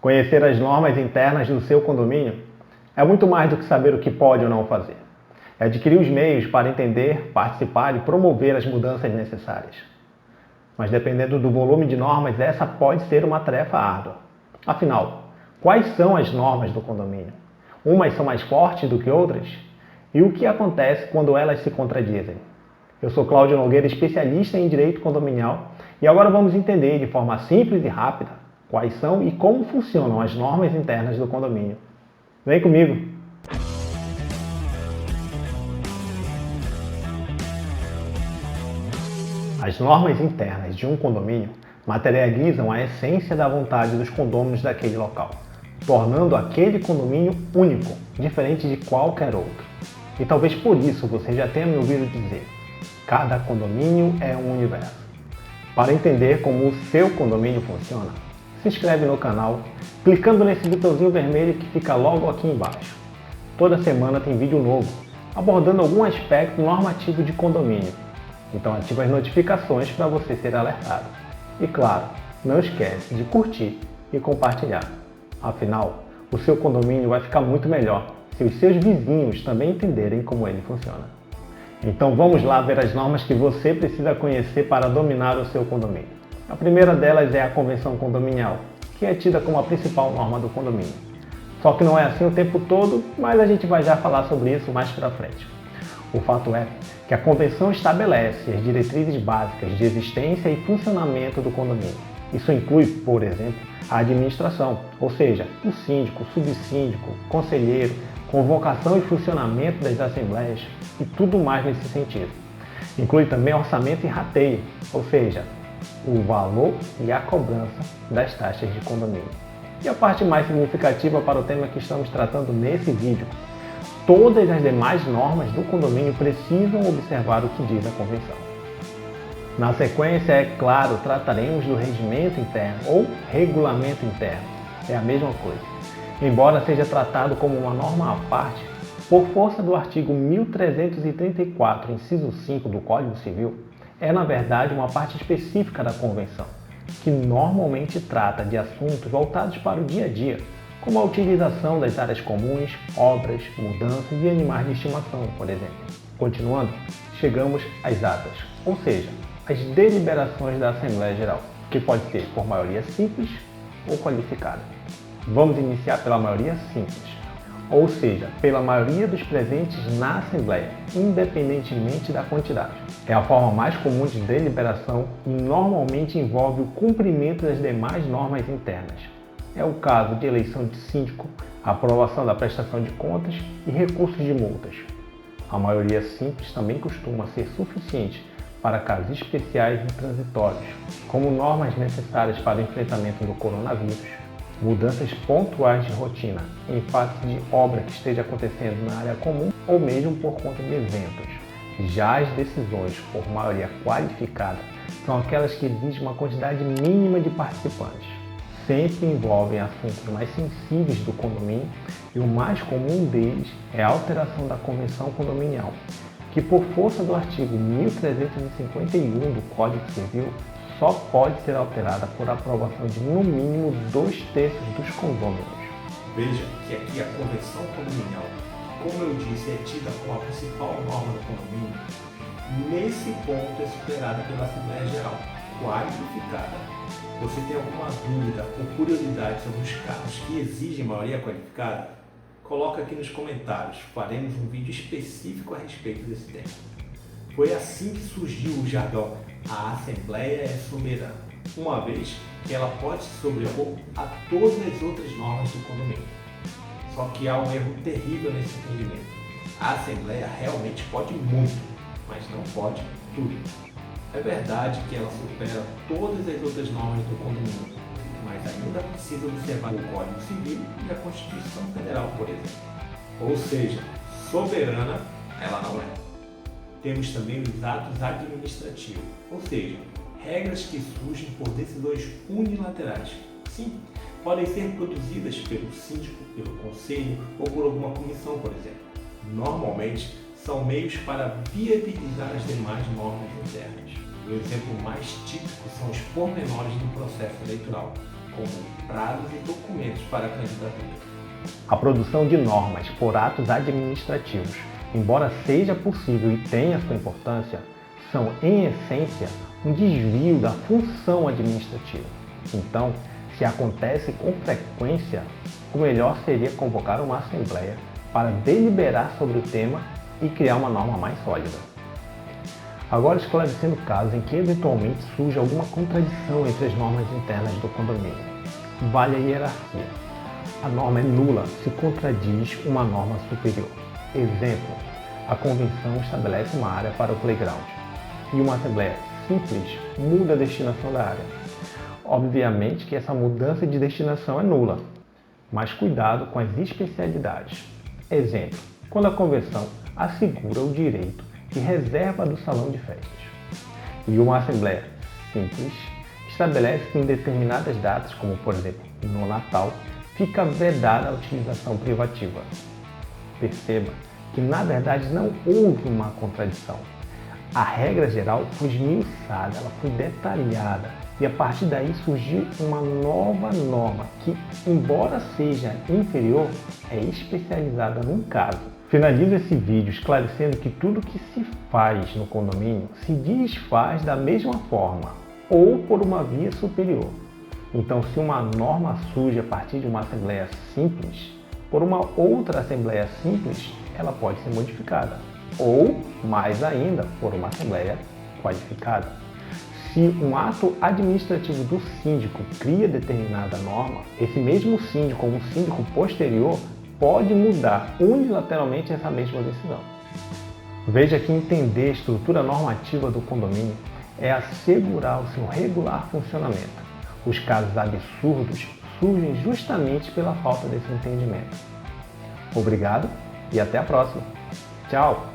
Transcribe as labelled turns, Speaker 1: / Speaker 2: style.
Speaker 1: Conhecer as normas internas do seu condomínio é muito mais do que saber o que pode ou não fazer. É adquirir os meios para entender, participar e promover as mudanças necessárias. Mas dependendo do volume de normas, essa pode ser uma tarefa árdua. Afinal, quais são as normas do condomínio? Umas são mais fortes do que outras? E o que acontece quando elas se contradizem? Eu sou Cláudio Nogueira, especialista em direito condominial, e agora vamos entender de forma simples e rápida quais são e como funcionam as normas internas do condomínio. Vem comigo! As normas internas de um condomínio materializam a essência da vontade dos condôminos daquele local, tornando aquele condomínio único, diferente de qualquer outro. E talvez por isso você já tenha me ouvido dizer: cada condomínio é um universo. Para entender como o seu condomínio funciona, se inscreve no canal clicando nesse botãozinho vermelho que fica logo aqui embaixo. Toda semana tem vídeo novo abordando algum aspecto normativo de condomínio. Então ative as notificações para você ser alertado. E claro, não esquece de curtir e compartilhar. Afinal, o seu condomínio vai ficar muito melhor se os seus vizinhos também entenderem como ele funciona. Então vamos lá ver as normas que você precisa conhecer para dominar o seu condomínio. A primeira delas é a convenção condominial, que é tida como a principal norma do condomínio. Só que não é assim o tempo todo, mas a gente vai já falar sobre isso mais para frente. O fato é que a convenção estabelece as diretrizes básicas de existência e funcionamento do condomínio. Isso inclui, por exemplo, a administração, ou seja, o síndico, o subsíndico, conselheiro, convocação e funcionamento das assembleias e tudo mais nesse sentido. Inclui também orçamento e rateio, ou seja, o valor e a cobrança das taxas de condomínio. E a parte mais significativa para o tema que estamos tratando nesse vídeo: todas as demais normas do condomínio precisam observar o que diz a convenção. Na sequência, é claro, trataremos do regimento interno ou regulamento interno. É a mesma coisa. Embora seja tratado como uma norma à parte, por força do artigo 1334, inciso 5 do Código Civil, é na verdade uma parte específica da convenção, que normalmente trata de assuntos voltados para o dia a dia, como a utilização das áreas comuns, obras, mudanças e animais de estimação, por exemplo. Continuando, chegamos às atas, ou seja, as deliberações da Assembleia Geral, que pode ser por maioria simples ou qualificada. Vamos iniciar pela maioria simples, ou seja, pela maioria dos presentes na Assembleia, independentemente da quantidade. É a forma mais comum de deliberação e normalmente envolve o cumprimento das demais normas internas. É o caso de eleição de síndico, aprovação da prestação de contas e recursos de multas. A maioria simples também costuma ser suficiente para casos especiais e transitórios, como normas necessárias para o enfrentamento do coronavírus, mudanças pontuais de rotina em face de obra que esteja acontecendo na área comum ou mesmo por conta de eventos. Já as decisões por maioria qualificada são aquelas que exigem uma quantidade mínima de participantes. Sempre envolvem assuntos mais sensíveis do condomínio e o mais comum deles é a alteração da convenção condominial, que por força do artigo 1351 do Código Civil só pode ser alterada por aprovação de no mínimo 2/3 dos condôminos.
Speaker 2: Veja que aqui a convenção condominial, como eu disse, é tida como a principal norma do condomínio. Nesse ponto é superada pela Assembleia Geral, qualificada. Você tem alguma dúvida ou curiosidade sobre os casos que exigem maioria qualificada? Coloca aqui nos comentários, faremos um vídeo específico a respeito desse tema. Foi assim que surgiu o jargão "a Assembleia é soberana", uma vez que ela pode se sobrepor a todas as outras normas do condomínio. Só que há um erro terrível nesse entendimento. A Assembleia realmente pode muito, mas não pode tudo. É verdade que ela supera todas as outras normas do condomínio, mas ainda precisa observar o Código Civil e a Constituição Federal, por exemplo. Ou seja, soberana ela não é. Temos também os atos administrativos, ou seja, regras que surgem por decisões unilaterais. Sim, podem ser produzidas pelo síndico, pelo conselho ou por alguma comissão, por exemplo. Normalmente, são meios para viabilizar as demais normas internas. O exemplo mais típico são os pormenores do processo eleitoral. como prazos e documentos para a candidatura.
Speaker 1: A produção de normas por atos administrativos, embora seja possível e tenha sua importância, são, em essência, um desvio da função administrativa. Então, se acontece com frequência, o melhor seria convocar uma assembleia para deliberar sobre o tema e criar uma norma mais sólida. Agora, esclarecendo casos em que eventualmente surge alguma contradição entre as normas internas do condomínio. Vale a hierarquia. A norma é nula se contradiz uma norma superior. Exemplo, a convenção estabelece uma área para o playground e uma assembleia simples muda a destinação da área. Obviamente que essa mudança de destinação é nula, mas cuidado com as especialidades. Exemplo, quando a convenção assegura o direito de reserva do salão de festas e uma assembleia simples estabelece que em determinadas datas, como por exemplo no Natal, fica vedada a utilização privativa. Perceba que na verdade não houve uma contradição. A regra geral foi esmiuçada, ela foi detalhada e a partir daí surgiu uma nova norma que, embora seja inferior, é especializada num caso. Finalizo esse vídeo esclarecendo que tudo que se faz no condomínio se desfaz da mesma forma ou por uma via superior. Então, se uma norma surge a partir de uma assembleia simples, por uma outra assembleia simples, ela pode ser modificada. Ou, mais ainda, por uma assembleia qualificada. Se um ato administrativo do síndico cria determinada norma, esse mesmo síndico ou um síndico posterior pode mudar unilateralmente essa mesma decisão. Veja que entender a estrutura normativa do condomínio é assegurar o seu regular funcionamento. Os casos absurdos surgem justamente pela falta desse entendimento. Obrigado e até a próxima. Tchau!